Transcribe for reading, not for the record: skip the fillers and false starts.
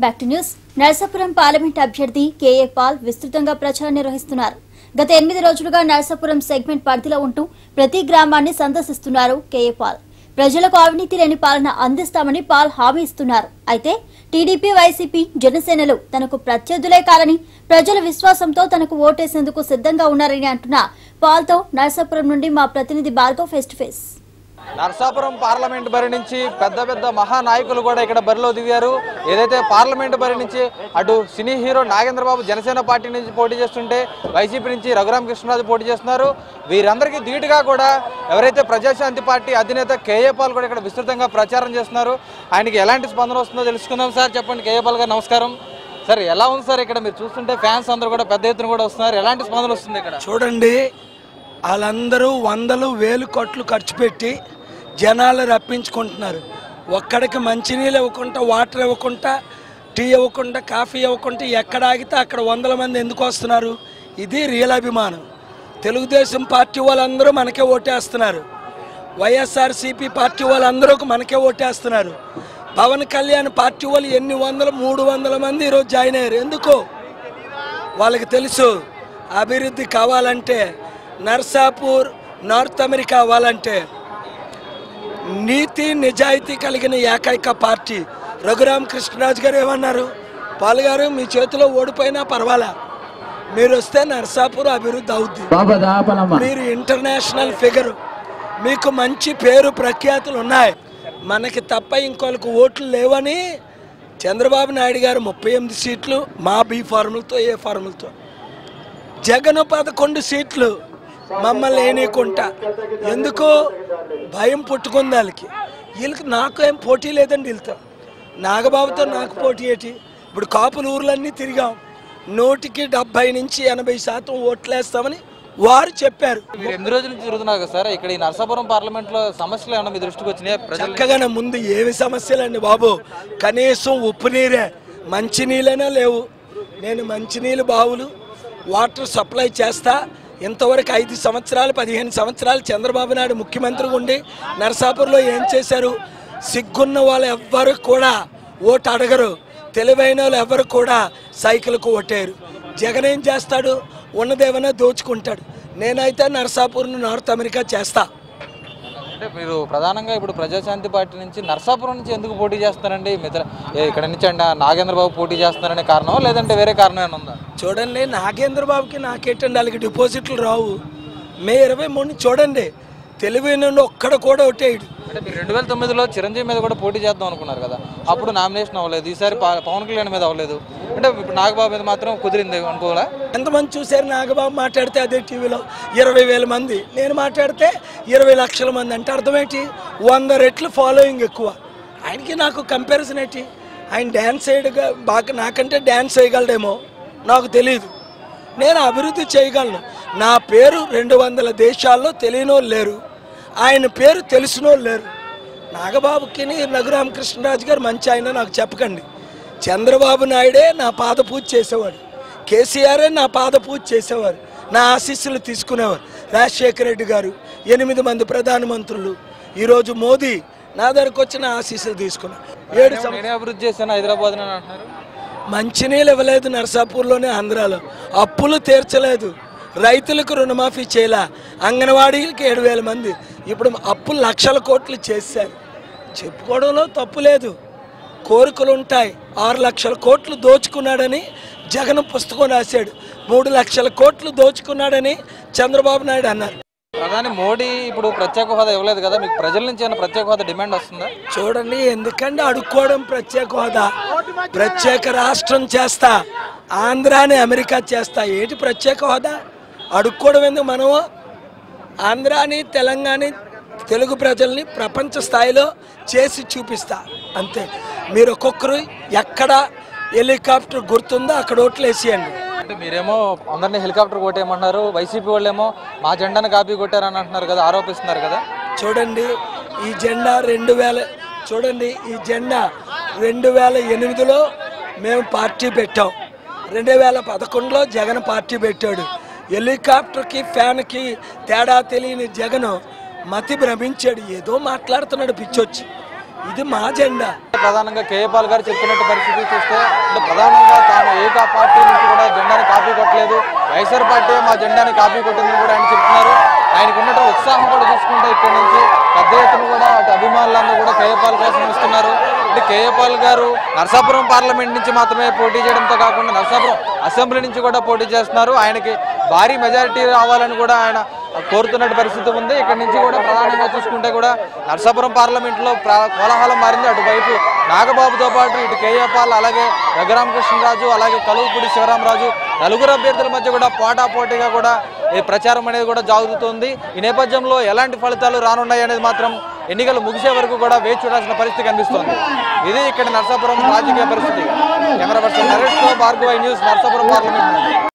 Back to news. Narsapuram parliament అభ్యర్థి KA Paul విస్తృతంగా ప్రచారం నిర్వహిస్తున్నారు. గత 8 రోజులుగా నర్సాపురం సెగ్మెంట్ పరిధిలో ఉంటూ ప్రతి గ్రామాన్ని సందర్శిస్తున్నారు కేఏ పాల్. ప్రజలకు అవినీతి లేని పాలన అందిస్తామని పాల్ హామీ ఇస్తున్నారు. అయితే టీడీపీ, వైసీపీ, జనసేనలు తనకు ప్రత్యర్థులే కాదని ప్రజల విశ్వాసంతో తనకు ఓటేసేందుకు సిద్ధంగా ఉన్నారని అంటున్న పాల్తో నర్సాపురం నుండి మా ప్రతినిధి Bhargav face to face. Narsapuram parliament బరి నుంచి పెద్ద మహానాయకులు కూడా ఇక్కడ బరిలో దిగారు. ఏదైతే పార్లమెంట్ బరి నుంచి అటు cine hero Nagendra Babu Janasena party నుంచి పోటీ చేస్తుంటే వైసీపీ నుంచి రఘురామకృష్ణరాజు పోటీ చేస్తున్నారు. వీరందరికీ ధీటుగా కూడా ఎవరైతే ప్రజాశాంతి పార్టీ అధినేత కేఏ పాల్ కూడా ఇక్కడ విస్తృతంగా ప్రచారం చేస్తున్నారు. ఆయనకి ఎలాంటి స్పందన వస్తుందో తెలుసుకుందాం. సార్ చెప్పండి, కేఏ పాల్ గారు నమస్కారం. సార్ ఎలా ఉంది సార్? ఇక్కడ మీరు చూస్తుంటే ఫ్యాన్స్ అందరూ కూడా పెద్ద ఎత్తున కూడా వస్తున్నారు. ఎలాంటి స్పందన వస్తుంది ఇక్కడ? చూడండి, వాళ్ళందరూ వందలు వేలు కోట్లు ఖర్చు పెట్టి జనాలు రప్పించుకుంటున్నారు. ఒక్కడికి మంచినీళ్ళు ఇవ్వకుండా, వాటర్ ఇవ్వకుండా, టీ ఇవ్వకుండా, కాఫీ ఇవ్వకుండా ఎక్కడ ఆగితే అక్కడ వందల మంది ఎందుకు వస్తున్నారు? ఇది రియల్ అభిమానం. తెలుగుదేశం పార్టీ వాళ్ళందరూ మనకే ఓటేస్తున్నారు. వైఎస్ఆర్సీపీ పార్టీ వాళ్ళందరూ మనకే ఓటేస్తున్నారు. పవన్ కళ్యాణ్ పార్టీ వాళ్ళు ఎన్ని వందలు, 300 మంది ఈరోజు జాయిన్ అయ్యారు. ఎందుకు? వాళ్ళకి తెలుసు అభివృద్ధి కావాలంటే, నర్సాపూర్ నార్త్ అమెరికా అవ్వాలంటే నీతి నిజాయితీ కలిగిన ఏకైక పార్టీ. రఘురామకృష్ణరాజు గారు ఏమన్నారు? పాల్ గారు, మీ చేతిలో ఓడిపోయినా పర్వాలా, మీరు వస్తే నర్సాపూర్ అభివృద్ధి అవుద్ది. మీరు ఇంటర్నేషనల్ ఫిగర్, మీకు మంచి పేరు ప్రఖ్యాతులు ఉన్నాయి. మనకి తప్ప ఇంకొకరికి ఓట్లు లేవని చంద్రబాబు నాయుడు గారు 38 సీట్లు మా బి ఫార్ములతో, ఏ ఫార్ములతో, జగన్ 11 సీట్లు మమ్మల్ని ఏనేకుంటా. ఎందుకు? భయం పుట్టుకుంది వాళ్ళకి. వీళ్ళకి నాకు ఏం పోటీ లేదండి. వీళ్ళతో, నాగబాబుతో నాకు పోటీ ఏంటి? ఇప్పుడు కాపుల ఊర్లన్నీ తిరిగాం. 100కి 70 నుంచి 80% ఓట్లేస్తామని వారు చెప్పారు. మీరు 8 రోజుల నుంచి తిరుగుతున్నారు కదా సార్, ఇక్కడ ఈ నర్సాపురం పార్లమెంట్లో సమస్యలు ఏమన్నా మీ దృష్టికి వచ్చినాయి? చక్కగానే ముందు ఏమి సమస్యలండి బాబు? కనీసం ఉప్పు నీరే, మంచినీళ్ళైనా లేవు. నేను మంచినీళ్ళు బావులు, వాటర్ సప్లై చేస్తా. ఇంతవరకు 5 సంవత్సరాలు 15 సంవత్సరాలు చంద్రబాబు నాయుడు ముఖ్యమంత్రిగా ఉండి నర్సాపూర్లో ఏం చేశారు? సిగ్గున్న వాళ్ళు ఎవ్వరు కూడా ఓటు అడగరు. తెలివైన వాళ్ళు ఎవరు కూడా సైకిల్కు ఓటేరు. జగన్ ఏం చేస్తాడు? ఉన్నదేమైనా దోచుకుంటాడు. నేనైతే నర్సాపూర్ను నార్త్ అమెరికా చేస్తా. అంటే మీరు ప్రధానంగా ఇప్పుడు ప్రజాశాంతి పార్టీ నుంచి నర్సాపురం నుంచి ఎందుకు పోటీ చేస్తారండి? ఇక్కడ నుంచి అంటే నాగేంద్రబాబు పోటీ చేస్తున్నారనే కారణం, లేదంటే వేరే కారణం ఏమైనా ఉందా? చూడండి, నాగేంద్రబాబుకి నాకేంటండి, వాళ్ళకి డిపాజిట్లు రావు. మే 23 చూడండి, తెలివైన ఒక్కడ కూడా ఓటేయడు. అంటే మీరు 2009లో చిరంజీవి మీద కూడా పోటీ చేద్దాం అనుకున్నారు కదా, అప్పుడు నామినేషన్ అవ్వలేదు. ఈసారి పవన్ కళ్యాణ్ మీద అవ్వలేదు. అంటే ఇప్పుడు నాగబాబు మీద మాత్రం కుదిరింది అనుకోవాలా? ఎంతమంది చూశారు నాగబాబు మాట్లాడితే? అదే టీవీలో 20,000 మంది, నేను మాట్లాడితే 20 లక్షల మంది. అంటే అర్థమేంటి? 100 రెట్లు ఫాలోయింగ్ ఎక్కువ. ఆయనకి నాకు కంపారిజన్ ఏంటి? ఆయన డ్యాన్స్ వేయడుగా బాగా, నాకంటే డ్యాన్స్ వేయగలడేమో నాకు తెలియదు. నేను అభివృద్ధి చేయగలను. నా పేరు 200 దేశాల్లో తెలియనోళ్ళు లేరు, ఆయన పేరు తెలిసినోళ్ళు లేరు. నాగబాబుకి రఘురామకృష్ణరాజు గారు మంచి ఆయన నాకు చెప్పకండి. చంద్రబాబు నాయుడే నా పాద పూజ చేసేవాడు, కేసీఆరే నా పాద పూజ చేసేవారు, నా ఆశీస్సులు తీసుకునేవారు. రాజశేఖర రెడ్డి గారు, 8 మంది ప్రధానమంత్రులు, ఈరోజు మోదీ నా దగ్గరకు వచ్చి నా ఆశీస్సులు తీసుకున్నారు. 7 సంవత్సరాలు అభివృద్ధి చేశాను హైదరాబాద్ అని అంటున్నారు. మంచినీళ్ళు ఇవ్వలేదు నర్సాపూర్లోనే, ఆంధ్రాలో అప్పులు తీర్చలేదు, రైతులకు రుణమాఫీ చేయలే, అంగన్వాడీలకి 7,000 మంది. ఇప్పుడు అప్పులు లక్షల కోట్లు చేశారు. చెప్పుకోవడంలో తప్పు లేదు, కోరికలు ఉంటాయి. 6 లక్షల కోట్లు దోచుకున్నాడని జగన్ పుస్తకం రాశాడు. 3 లక్షల కోట్లు దోచుకున్నాడని చంద్రబాబు నాయుడు అన్నారు. ప్రధాని మోడీ ఇప్పుడు ప్రత్యేక హోదా ఇవ్వలేదు కదా, మీకు ప్రజల నుంచి ఏమైనా ప్రత్యేక హోదా డిమాండ్ వస్తుందా? చూడండి, ఎందుకంటే అడుక్కోవడం ప్రత్యేక హోదా? ప్రత్యేక రాష్ట్రం చేస్తా, ఆంధ్రాని అమెరికా చేస్తా. ఏంటి ప్రత్యేక హోదా? అడుక్కోవడం ఎందుకు? మనము ఆంధ్రాని, తెలంగాణ, తెలుగు ప్రజల్ని ప్రపంచ స్థాయిలో చేసి చూపిస్తా అంతే. మీరు ఒక్కొక్కరు ఎక్కడ హెలికాప్టర్ గుర్తుందో అక్కడ ఓట్లు వేసేయండి. అంటే మీరేమో అందరినీ హెలికాప్టర్ కొట్టేయమన్నారు, వైసీపీ వాళ్ళేమో మా జెండాను కాపీ కొట్టారని అంటున్నారు కదా, ఆరోపిస్తున్నారు కదా. చూడండి, ఈ జెండా 2008లో మేము పార్టీ పెట్టాం. 2011లో జగన్ పార్టీ పెట్టాడు. హెలికాప్టర్కి ఫ్యాన్కి తేడా తెలియని జగన్ మతి భ్రమించాడు, ఏదో మాట్లాడుతున్నాడు పిచ్చొచ్చి. ఇది మా జెండా. ప్రధానంగా కేఏ పాల్ గారు చెప్పినట్టు పరిస్థితి చూస్తే ప్రధానంగా తాను ఏ పార్టీ నుంచి కూడా జెండాని కాపీ కొట్టలేదు, వైఎస్ఆర్ పార్టీ మా జెండాని కాపీ కొట్టిందని కూడా ఆయన చెప్తున్నారు. ఆయనకు ఉన్నటువంటి ఉత్సాహం కూడా చూసుకుంటే ఇక్కడ నుంచి పెద్ద ఎత్తున కూడా అటు అభిమానులందరూ కూడా కేఏ పాల్ కోసం వస్తున్నారు. అంటే కేఏ పాల్ గారు నరసాపురం పార్లమెంట్ నుంచి మాత్రమే పోటీ చేయడంతో కాకుండా నరసాపురం అసెంబ్లీ నుంచి కూడా పోటీ చేస్తున్నారు. ఆయనకి భారీ మెజారిటీ రావాలని కూడా ఆయన కోరుతున్నట్టు పరిస్థితి ఉంది. ఇక్కడ నుంచి కూడా ప్రధానంగా చూసుకుంటే కూడా నరసాపురం పార్లమెంట్లో కోలాహలం మారింది. అటువైపు నాగబాబుతో పాటు ఇటు కేఏ పాల్, అలాగే రఘురామకృష్ణరాజు, అలాగే కలువుపూడి శివరామరాజు నలుగురు అభ్యర్థుల మధ్య కూడా పోటాపోటీగా కూడా ఈ ప్రచారం అనేది కూడా జరుగుతుంది. ఈ నేపథ్యంలో ఎలాంటి ఫలితాలు రానున్నాయి అనేది మాత్రం ఎన్నికలు ముగిసే వరకు కూడా వేచి చూడాల్సిన పరిస్థితి కనిపిస్తోంది. ఇది ఇక్కడ నరసాపురం రాజకీయ పరిస్థితి. కెమెరా పర్సన్ నరేష్తో భార్గవ న్యూస్, నరసాపురం పార్లమెంట్.